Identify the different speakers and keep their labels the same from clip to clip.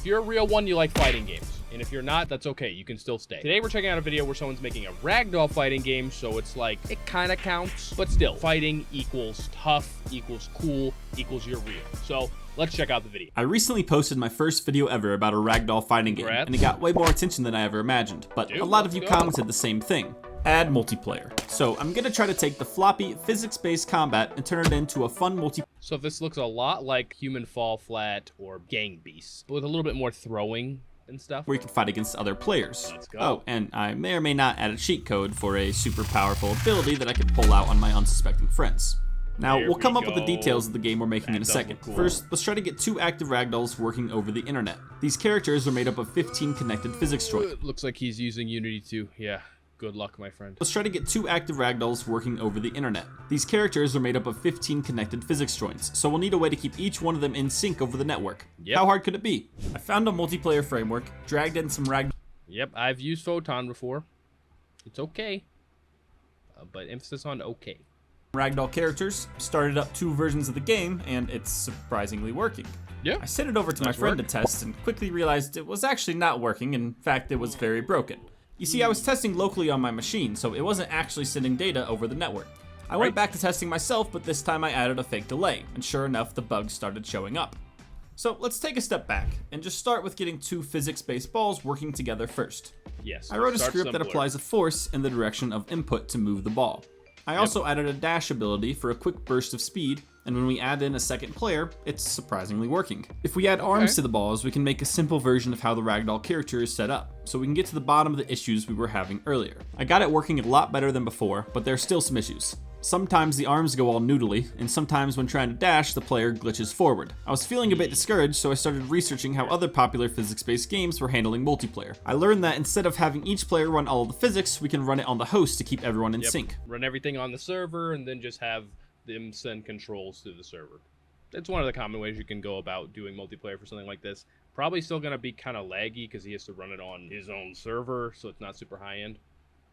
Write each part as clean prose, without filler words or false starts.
Speaker 1: If you're a real one, you like fighting games. And if you're not, that's okay. You can still stay. Today, we're checking out a video where someone's making a ragdoll fighting game, so it's like, it kind of counts. But still, fighting equals tough, equals cool, equals you're real. So, let's check out the video.
Speaker 2: I recently posted my first video ever about a ragdoll fighting game, and it got way more attention than I ever imagined, but a lot of you commented the same thing. Add multiplayer. So I'm gonna try to take the floppy, physics-based combat and turn it into a fun multiplayer.
Speaker 1: So this looks a lot like Human Fall Flat or Gang Beasts, but with a little bit more throwing and stuff.
Speaker 2: Where you can fight against other players.
Speaker 1: Let's go.
Speaker 2: Oh, and I may or may not add a cheat code for a super powerful ability that I can pull out on my unsuspecting friends. Now, we'll come up with the details of the game we're making in a second.
Speaker 1: Cool.
Speaker 2: First, let's try to get 2 active ragdolls working over the internet. These characters are made up of 15 connected physics joints.
Speaker 1: It looks like he's using Unity too. Yeah. Good luck, my friend.
Speaker 2: Let's try to get 2 active ragdolls working over the internet. These characters are made up of 15 connected physics joints, so we'll need a way to keep each one of them in sync over the network.
Speaker 1: Yep.
Speaker 2: How hard could it be? I found a multiplayer framework, dragged in some ragdoll.
Speaker 1: Yep, I've used Photon before. It's okay, but emphasis on okay.
Speaker 2: Ragdoll characters, started up 2 versions of the game, and it's surprisingly working.
Speaker 1: Yeah.
Speaker 2: I sent it over to my friend to test and quickly realized it was actually not working. In fact, it was very broken. You see, I was testing locally on my machine, so it wasn't actually sending data over the network. I went back to testing myself, but this time I added a fake delay, and sure enough, the bugs started showing up. So let's take a step back, and just start with getting 2 physics-based balls working together first.
Speaker 1: Yes.
Speaker 2: I wrote a script that applies a force in the direction of input to move the ball. I also added a dash ability for a quick burst of speed, and when we add in a second player, it's surprisingly working. If we add arms to the balls, we can make a simple version of how the ragdoll character is set up, so we can get to the bottom of the issues we were having earlier. I got it working a lot better than before, but there's still some issues. Sometimes the arms go all noodly, and sometimes when trying to dash, the player glitches forward. I was feeling a bit discouraged, so I started researching how other popular physics-based games were handling multiplayer. I learned that instead of having each player run all of the physics, we can run it on the host to keep everyone in sync.
Speaker 1: Run everything on the server, and then just have them send controls to the server. It's one of the common ways you can go about doing multiplayer for something like this. Probably still going to be kind of laggy, because he has to run it on his own server, so it's not super high-end.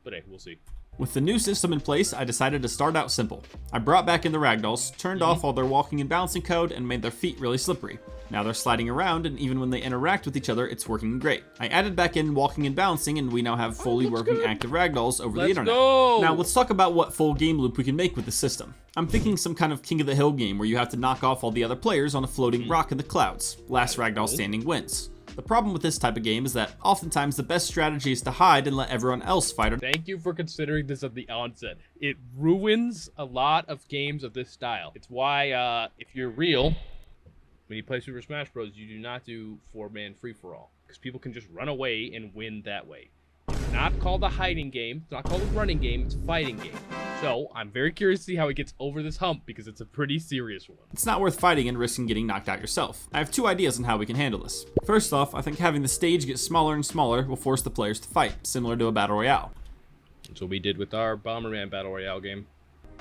Speaker 1: But hey, we'll see.
Speaker 2: With the new system in place, I decided to start out simple. I brought back in the ragdolls, turned off all their walking and bouncing code, and made their feet really slippery. Now they're sliding around, and even when they interact with each other, it's working great. I added back in walking and bouncing, and we now have fully working active ragdolls over the internet. Now let's talk about what full game loop we can make with the system. I'm thinking some kind of King of the Hill game where you have to knock off all the other players on a floating rock in the clouds. Last ragdoll standing wins. The problem with this type of game is that oftentimes the best strategy is to hide and let everyone else fight.
Speaker 1: Thank you for considering this at the onset. It ruins a lot of games of this style. It's why, if you're real, when you play Super Smash Bros., you do not do 4-man free-for-all, because people can just run away and win that way. It's not called a hiding game. It's not called a running game. It's a fighting game. So I'm very curious to see how he gets over this hump, because it's a pretty serious one.
Speaker 2: It's not worth fighting and risking getting knocked out yourself. I have 2 ideas on how we can handle this. First off, I think having the stage get smaller and smaller will force the players to fight, similar to a battle royale.
Speaker 1: That's what we did with our Bomberman battle royale game.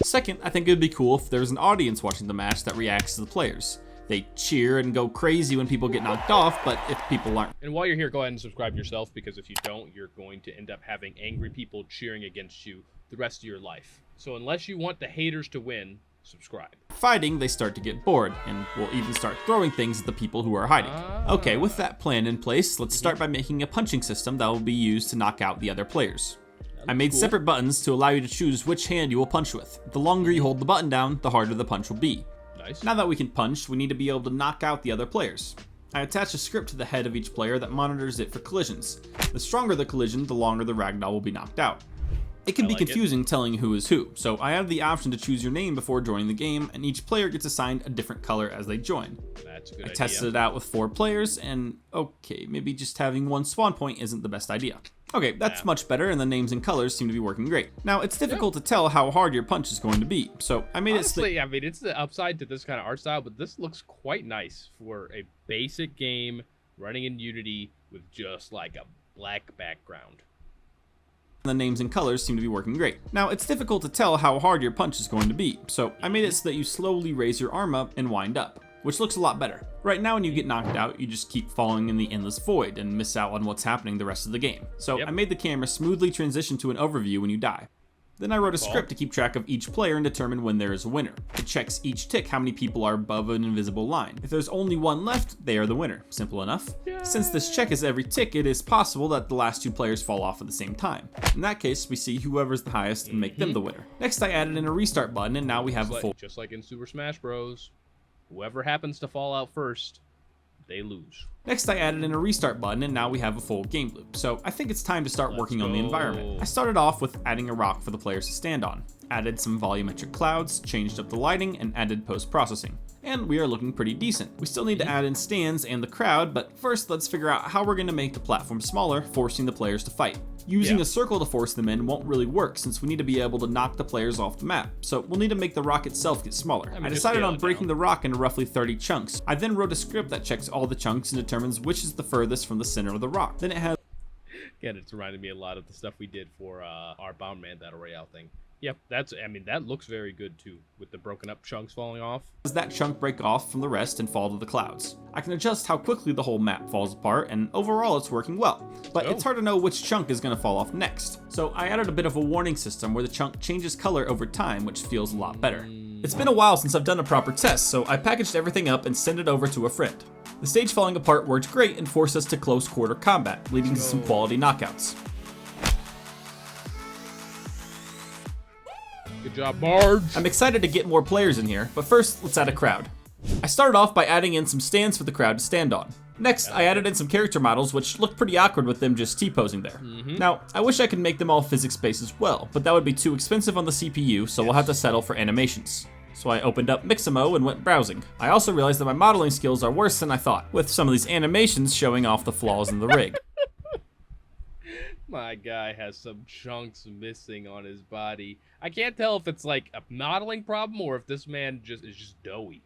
Speaker 2: Second, I think it would be cool if there was an audience watching the match that reacts to the players. They cheer and go crazy when people get knocked off, but if people aren't.
Speaker 1: And while you're here, go ahead and subscribe yourself, because if you don't, you're going to end up having angry people cheering against you the rest of your life. So unless you want the haters to win, subscribe.
Speaker 2: Fighting, they start to get bored, and will even start throwing things at the people who are hiding. Okay, with that plan in place, let's start by making a punching system that will be used to knock out the other players. I made separate buttons to allow you to choose which hand you will punch with. The longer you hold the button down, the harder the punch will be.
Speaker 1: Nice.
Speaker 2: Now that we can punch, we need to be able to knock out the other players. I attach a script to the head of each player that monitors it for collisions. The stronger the collision, the longer the ragdoll will be knocked out. It can be confusing telling who is who, so I added the option to choose your name before joining the game, and each player gets assigned a different color as they join.
Speaker 1: That's a good idea.
Speaker 2: I tested it out with 4 players, and okay, maybe just having 1 spawn point isn't the best idea. Okay, that's much better, and the names and colors seem to be working great. Now, it's difficult to tell how hard your punch is going to be, so I made
Speaker 1: Honestly, I mean, it's the upside to this kind of art style, but this looks quite nice for a basic game running in Unity with just like a black background.
Speaker 2: The names and colors seem to be working great. Now, it's difficult to tell how hard your punch is going to be, so I made it so that you slowly raise your arm up and wind up, which looks a lot better. Right now, when you get knocked out, you just keep falling in the endless void and miss out on what's happening the rest of the game. So I made the camera smoothly transition to an overview when you die. Then I wrote a script to keep track of each player and determine when there is a winner. It checks each tick how many people are above an invisible line. If there's only one left, they are the winner. Simple enough. Since this check is every tick, it is possible that the last 2 players fall off at the same time. In that case, we see whoever's the highest and make them the winner. Next, I added in a restart button, and now we have a full...
Speaker 1: Just like in Super Smash Bros. Whoever happens to fall out first, they lose.
Speaker 2: Next, I added in a restart button, and now we have a full game loop. So I think it's time to start working on the environment. I started off with adding a rock for the players to stand on, added some volumetric clouds, changed up the lighting, and added post-processing. And we are looking pretty decent. We still need to add in stands and the crowd, but first let's figure out how we're going to make the platform smaller, forcing the players to fight. Using a circle to force them in won't really work since we need to be able to knock the players off the map, so we'll need to make the rock itself get smaller. I decided on breaking the rock into roughly 30 chunks. I then wrote a script that checks all the chunks and determines which is the furthest from the center of the rock. Then it has...
Speaker 1: Again, it's reminding me a lot of the stuff we did for our Bound Man Battle Royale thing. Yep, that looks very good too, with the broken up chunks falling off.
Speaker 2: Does that chunk break off from the rest and fall to the clouds? I can adjust how quickly the whole map falls apart, and overall it's working well. But it's hard to know which chunk is going to fall off next. So I added a bit of a warning system where the chunk changes color over time, which feels a lot better. It's been a while since I've done a proper test, so I packaged everything up and sent it over to a friend. The stage falling apart worked great and forced us to close quarter combat, leading to some quality knockouts.
Speaker 1: Good job, Marge!
Speaker 2: I'm excited to get more players in here, but first, let's add a crowd. I started off by adding in some stands for the crowd to stand on. Next, I added in some character models, which looked pretty awkward with them just T-posing there. Now, I wish I could make them all physics-based as well, but that would be too expensive on the CPU, so we'll have to settle for animations. So I opened up Mixamo and went browsing. I also realized that my modeling skills are worse than I thought, with some of these animations showing off the flaws in the rig.
Speaker 1: My guy has some chunks missing on his body. I can't tell if it's like a modeling problem or if this man is just doughy.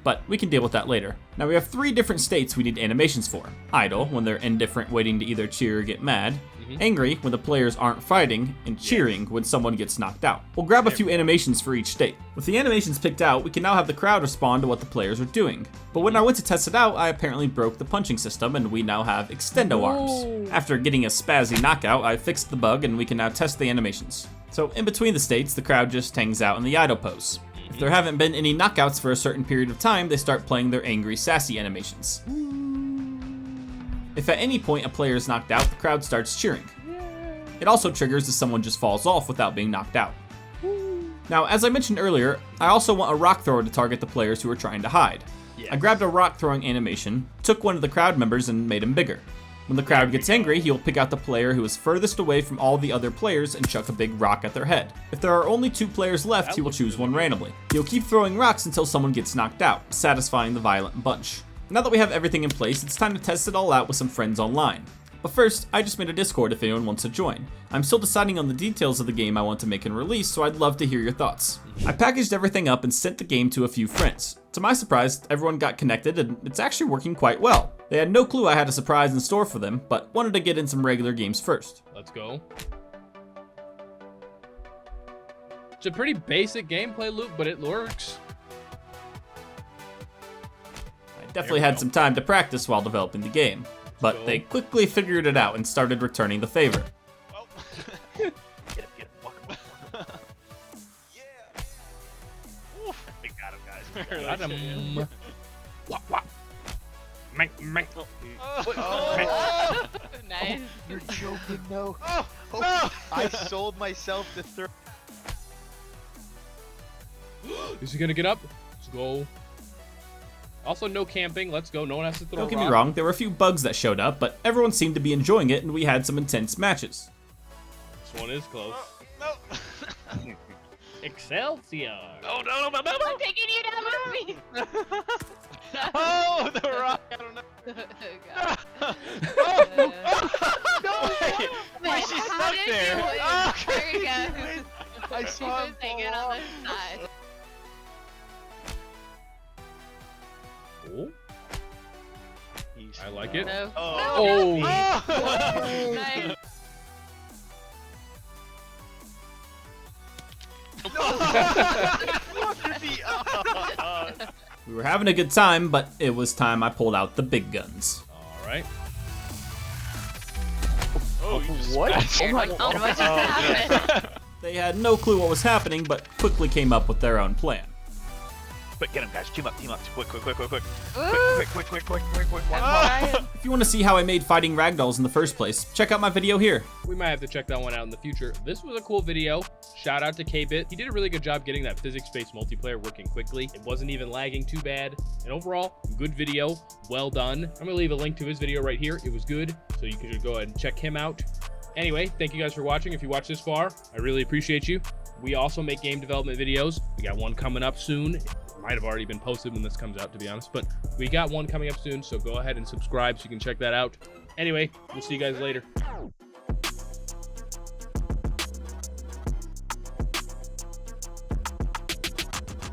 Speaker 2: But we can deal with that later. Now we have 3 different states we need animations for. Idle, when they're indifferent waiting to either cheer or get mad. Angry, when the players aren't fighting. And cheering, when someone gets knocked out. We'll grab a few animations for each state. With the animations picked out, we can now have the crowd respond to what the players are doing. But when I went to test it out, I apparently broke the punching system and we now have extendo arms. After getting a spazzy knockout, I fixed the bug and we can now test the animations. So in between the states, the crowd just hangs out in the idle pose. If there haven't been any knockouts for a certain period of time, they start playing their angry, sassy animations. If at any point a player is knocked out, the crowd starts cheering. It also triggers if someone just falls off without being knocked out. Now, as I mentioned earlier, I also want a rock thrower to target the players who are trying to hide. I grabbed a rock throwing animation, took one of the crowd members and made him bigger. When the crowd gets angry, he'll pick out the player who is furthest away from all the other players and chuck a big rock at their head. If there are only 2 players left, he will choose one randomly. He'll keep throwing rocks until someone gets knocked out, satisfying the violent bunch. Now that we have everything in place, it's time to test it all out with some friends online. But first, I just made a Discord if anyone wants to join. I'm still deciding on the details of the game I want to make and release, so I'd love to hear your thoughts. I packaged everything up and sent the game to a few friends. To my surprise, everyone got connected and it's actually working quite well. They had no clue I had a surprise in store for them, but wanted to get in some regular games first.
Speaker 1: Let's go. It's a pretty basic gameplay loop, but it works.
Speaker 2: I definitely had some time to practice while developing the game, but they quickly figured it out and started returning the favor.
Speaker 3: Oh. Get him, walk him. Yeah. Oof. We got him, guys.
Speaker 1: Got him. Wop, wop. Meh.
Speaker 3: Oh.
Speaker 4: Nice.
Speaker 5: You're joking, no.
Speaker 3: Oh, no.
Speaker 5: I sold myself to throw.
Speaker 1: Is he gonna get up? Let's go. Also, no camping. Let's go. No one has to throw a
Speaker 2: Don't get me
Speaker 1: rock.
Speaker 2: wrong, there were a few bugs that showed up, but everyone seemed to be enjoying it and we had some intense matches.
Speaker 1: This one is close.
Speaker 3: No.
Speaker 1: Excelsior.
Speaker 3: Oh, no.
Speaker 4: I'm taking you down with me.
Speaker 3: Oh, the rock. I don't know.
Speaker 4: God.
Speaker 3: No. Wait, she's
Speaker 4: How
Speaker 3: stuck
Speaker 4: did
Speaker 3: there.
Speaker 4: you win?
Speaker 3: Oh,
Speaker 4: There you go.
Speaker 5: I
Speaker 4: She
Speaker 5: saw
Speaker 4: was
Speaker 5: him
Speaker 4: hanging
Speaker 5: fall
Speaker 4: on
Speaker 5: off.
Speaker 4: the side.
Speaker 1: Oh, I like it.
Speaker 4: No.
Speaker 3: Oh.
Speaker 4: No.
Speaker 3: Oh.
Speaker 4: Nice.
Speaker 2: We were having a good time, but it was time I pulled out the big guns.
Speaker 1: All right.
Speaker 3: Oh, you just
Speaker 5: What?
Speaker 3: smashed
Speaker 5: Oh my
Speaker 3: it.
Speaker 4: Oh, what just happened?
Speaker 2: They had no clue what was happening, but quickly came up with their own plan.
Speaker 3: Quick, get him, guys. Team up. Quick.
Speaker 4: Ooh,
Speaker 3: Quick.
Speaker 4: I'm trying.
Speaker 2: If you want to see how I made fighting ragdolls in the first place, check out my video here.
Speaker 1: We might have to check that one out in the future. This was a cool video. Shout out to K-Bit. He did a really good job getting that physics-based multiplayer working quickly. It wasn't even lagging too bad. And overall, good video. Well done. I'm gonna leave a link to his video right here. It was good, so you can just go ahead and check him out. Anyway, thank you guys for watching. If you watched this far, I really appreciate you. We also make game development videos. We got one coming up soon. It might have already been posted when this comes out, to be honest, but we got one coming up soon, so go ahead and subscribe so you can check that out. Anyway, we'll see you guys later.